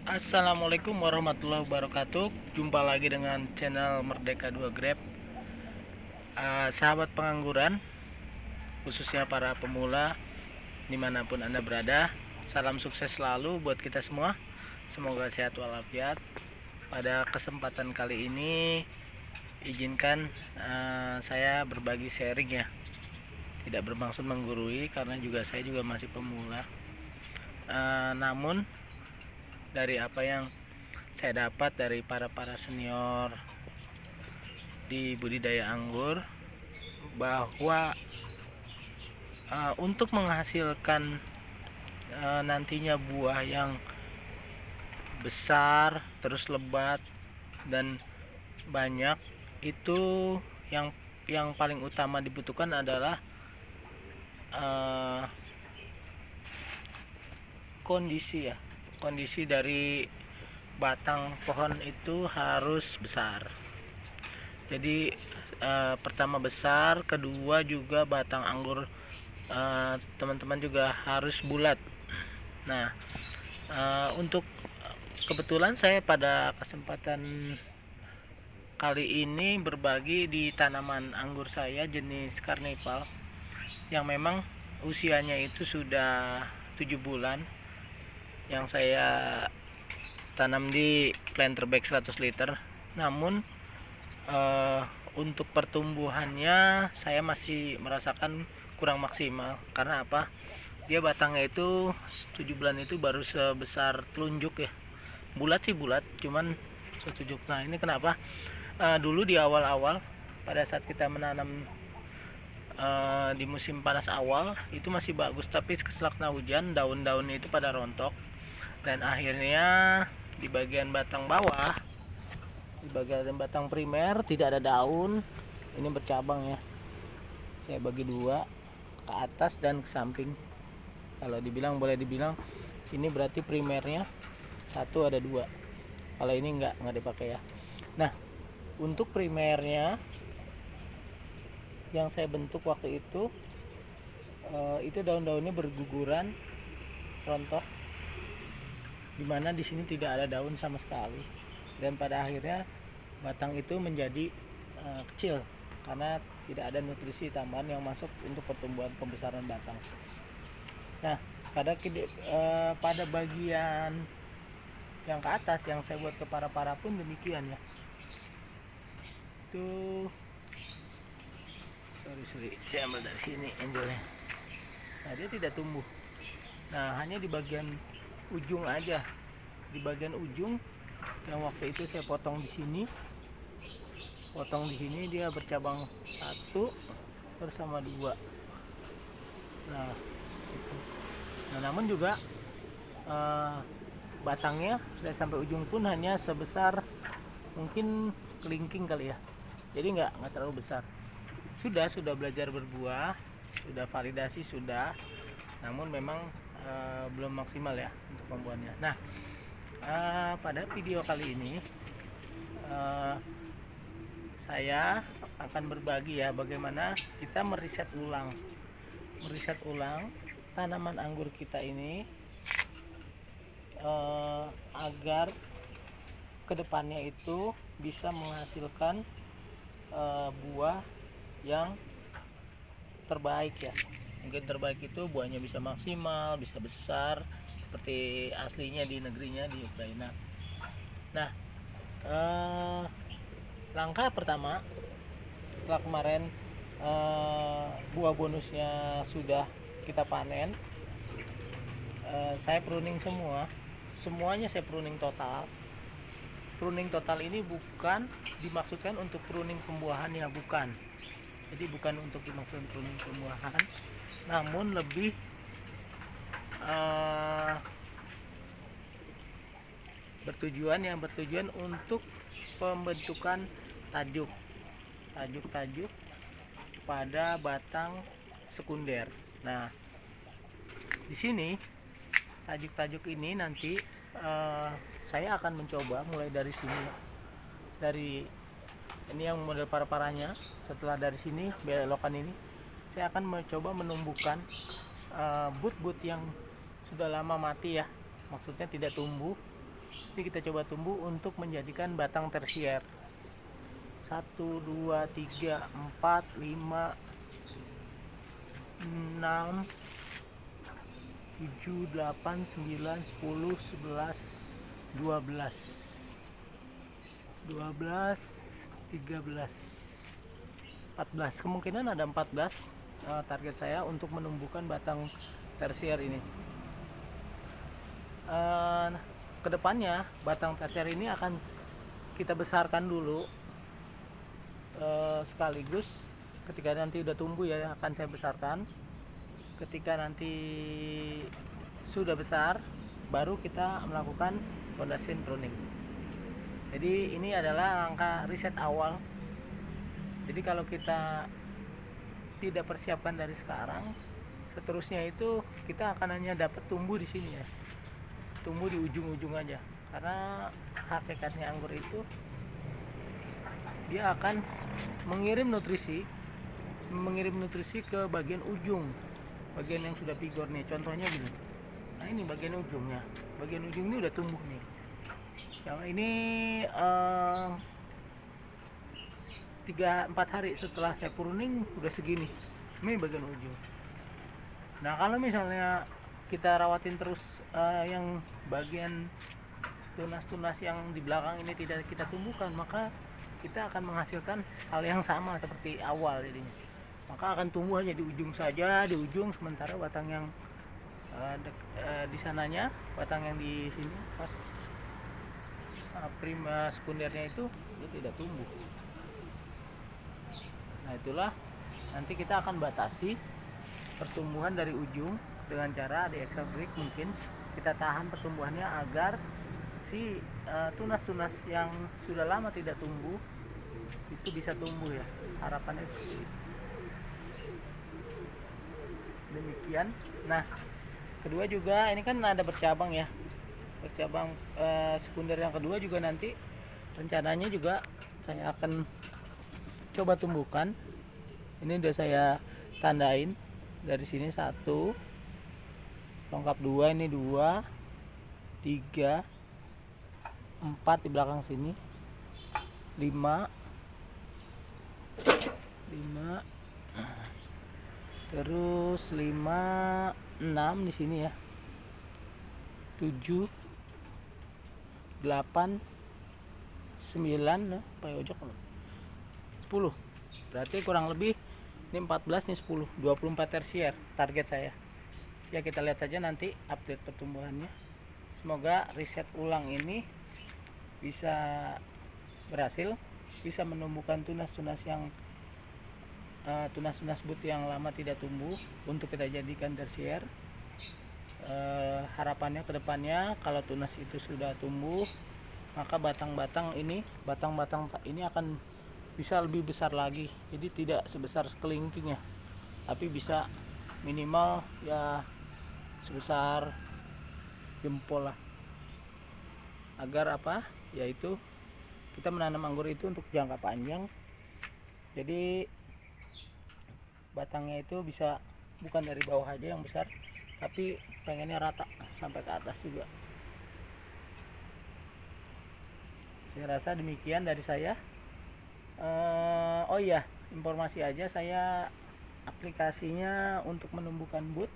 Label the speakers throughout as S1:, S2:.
S1: Assalamualaikum warahmatullahi wabarakatuh. Jumpa lagi dengan channel Merdeka 2 Grab. Sahabat pengangguran, khususnya para pemula dimanapun Anda berada, salam sukses selalu buat kita semua. Semoga sehat walafiat. Pada kesempatan kali ini izinkan saya berbagi sharing ya. Tidak bermaksud menggurui karena saya juga masih pemula. Namun dari apa yang saya dapat dari para senior di budidaya anggur, bahwa untuk menghasilkan nantinya buah yang besar, terus lebat dan banyak, itu yang paling utama dibutuhkan adalah kondisi dari batang pohon itu harus besar. Jadi pertama besar, kedua juga batang anggur teman-teman juga harus bulat. Nah, untuk kebetulan saya pada kesempatan kali ini berbagi di tanaman anggur saya jenis karnival yang memang usianya itu sudah 7 bulan, yang saya tanam di planter bag 100 liter. Namun untuk pertumbuhannya saya masih merasakan kurang maksimal. Karena apa? Dia batangnya itu 7 bulan itu baru sebesar telunjuk ya. Bulat sih bulat, cuman setujuk. Nah, ini kenapa? Dulu di awal-awal pada saat kita menanam di musim panas awal itu masih bagus, tapi setelah kena hujan daun-daun itu pada rontok, dan akhirnya di bagian batang bawah, di bagian batang primer tidak ada daun. Ini bercabang ya, saya bagi dua, ke atas dan ke samping. Kalau boleh dibilang ini berarti primernya satu, ada dua. Kalau ini nggak dipakai ya. Nah, untuk primernya yang saya bentuk waktu itu daun-daunnya berguguran, rontok, dimana di sini tidak ada daun sama sekali, dan pada akhirnya batang itu menjadi kecil karena tidak ada nutrisi tambahan yang masuk untuk pertumbuhan pembesaran batang. Nah, pada bagian yang ke atas yang saya buat ke para pun demikian ya. Itu sorry, saya ambil dari sini angelnya. Nah, dia tidak tumbuh. Nah, hanya di bagian ujung aja. Di bagian ujung yang waktu itu saya potong di sini. Dia bercabang satu bersama dua. Nah, itu. Nah, namun juga batangnya saya sampai ujung pun hanya sebesar mungkin kelingking kali ya. Jadi nggak terlalu besar. Sudah belajar berbuah, sudah validasi sudah, namun memang belum maksimal ya untuk pembuahannya. Nah, pada video kali ini saya akan berbagi ya bagaimana kita meriset ulang tanaman anggur kita ini agar kedepannya itu bisa menghasilkan buah yang terbaik ya. Mungkin terbaik itu buahnya bisa maksimal, bisa besar seperti aslinya di negerinya di Ukraina. Nah, langkah pertama setelah kemarin buah bonusnya sudah kita panen, saya pruning semuanya saya pruning total. Pruning total ini bukan dimaksudkan untuk pruning pembuahan ya, bukan. Jadi bukan untuk dimaksudkan pruning pembuahan, namun lebih bertujuan untuk pembentukan tajuk pada batang sekunder. Nah, di sini tajuk ini nanti saya akan mencoba mulai dari sini, dari ini yang model parahnya. Setelah dari sini belokan ini, saya akan mencoba menumbuhkan but yang sudah lama mati ya, maksudnya tidak tumbuh, Ini kita coba tumbuh untuk menjadikan batang tersier. 1, 2, 3, 4, 5, 6, 7, 8, 9, 10, 11, 12, 13, 14. Kemungkinan ada 14 target saya untuk menumbuhkan batang tersier ini. Kedepannya batang tersier ini akan kita besarkan dulu, sekaligus ketika nanti udah tumbuh ya akan saya besarkan. Ketika nanti sudah besar baru kita melakukan foundation pruning. Jadi ini adalah langkah riset awal. Jadi kalau kita tidak persiapkan dari sekarang, seterusnya itu kita akan hanya dapat tumbuh di sini ya, tumbuh di ujung-ujung aja. Karena hakikatnya anggur itu dia akan mengirim nutrisi ke bagian ujung, bagian yang sudah pigor nih. Contohnya gini, nah ini bagian ujungnya, bagian ujung ini udah tumbuh nih. Yang ini 3-4 hari setelah saya pruning udah segini. Ini bagian ujung. Nah kalau misalnya kita rawatin terus yang bagian tunas-tunas yang di belakang ini tidak kita tumbuhkan, maka kita akan menghasilkan hal yang sama seperti awal jadinya. Maka akan tumbuh hanya di ujung saja, di ujung, sementara batang yang di sananya, batang yang di sini pas prima sekundernya itu dia tidak tumbuh. Nah itulah nanti kita akan batasi pertumbuhan dari ujung dengan cara di extra break. Mungkin kita tahan pertumbuhannya agar si tunas-tunas yang sudah lama tidak tumbuh itu bisa tumbuh ya, harapannya seperti itu. Demikian. Nah kedua juga ini kan ada bercabang ya, bercabang sekunder yang kedua juga nanti rencananya juga saya akan coba tumbuhkan. Ini udah saya tandain dari sini 1 lengkap, 2 ini 2, 3, 4 di belakang sini, 5, terus 5, 6 di sini ya, 7, 8, 9, Pak Ojok 10. Berarti kurang lebih ini 14, ini 10, 24 tersier target saya. Ya kita lihat saja nanti update pertumbuhannya. Semoga riset ulang ini bisa berhasil, bisa menumbuhkan tunas-tunas yang tunas-tunas but yang lama tidak tumbuh untuk kita jadikan tersier. Harapannya kedepannya kalau tunas itu sudah tumbuh, maka batang-batang ini akan bisa lebih besar lagi. Jadi tidak sebesar kelingking ya, tapi bisa minimal ya sebesar jempol lah. Agar apa? Yaitu kita menanam anggur itu untuk jangka panjang. Jadi batangnya itu bisa bukan dari bawah aja yang besar, tapi pengennya rata sampai ke atas juga. Saya rasa demikian dari saya. Oh iya, informasi aja, saya aplikasinya untuk menumbuhkan but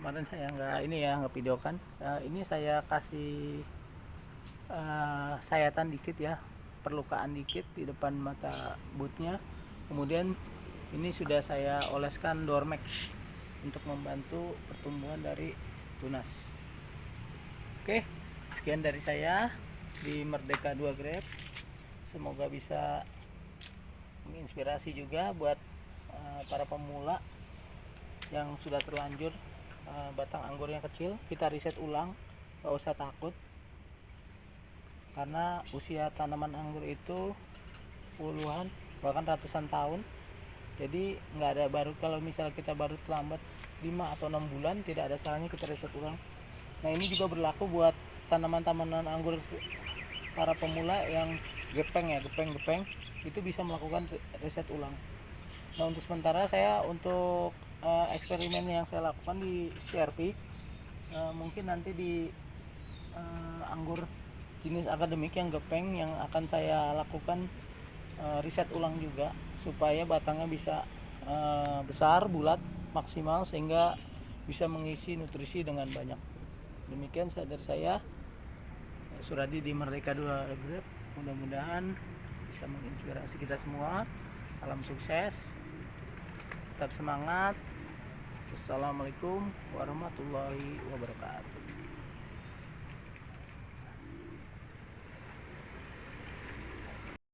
S1: kemarin saya nggak videokan. Ini saya kasih sayatan dikit ya, perlukaan dikit di depan mata butnya. Kemudian ini sudah saya oleskan Dormex untuk membantu pertumbuhan dari tunas. Oke, sekian dari saya di Merdeka 2 Grape. Semoga bisa menginspirasi juga buat para pemula yang sudah terlanjur batang anggurnya kecil. Kita riset ulang, gak usah takut, karena usia tanaman anggur itu puluhan bahkan ratusan tahun. Jadi nggak ada baru, kalau misalnya kita baru terlambat 5 atau 6 bulan, tidak ada salahnya kita riset ulang. Nah ini juga berlaku buat tanaman-tanaman anggur para pemula yang gepeng itu bisa melakukan riset ulang. Nah untuk sementara saya untuk eksperimen yang saya lakukan di CRP, mungkin nanti di anggur jenis akademik yang gepeng, yang akan saya lakukan riset ulang juga supaya batangnya bisa besar, bulat, maksimal, sehingga bisa mengisi nutrisi dengan banyak. Demikian dari saya, Suradi di Merdeka 2 Regret. Mudah-mudahan bisa menginspirasi kita semua. Salam sukses, tetap semangat. Wassalamualaikum warahmatullahi wabarakatuh.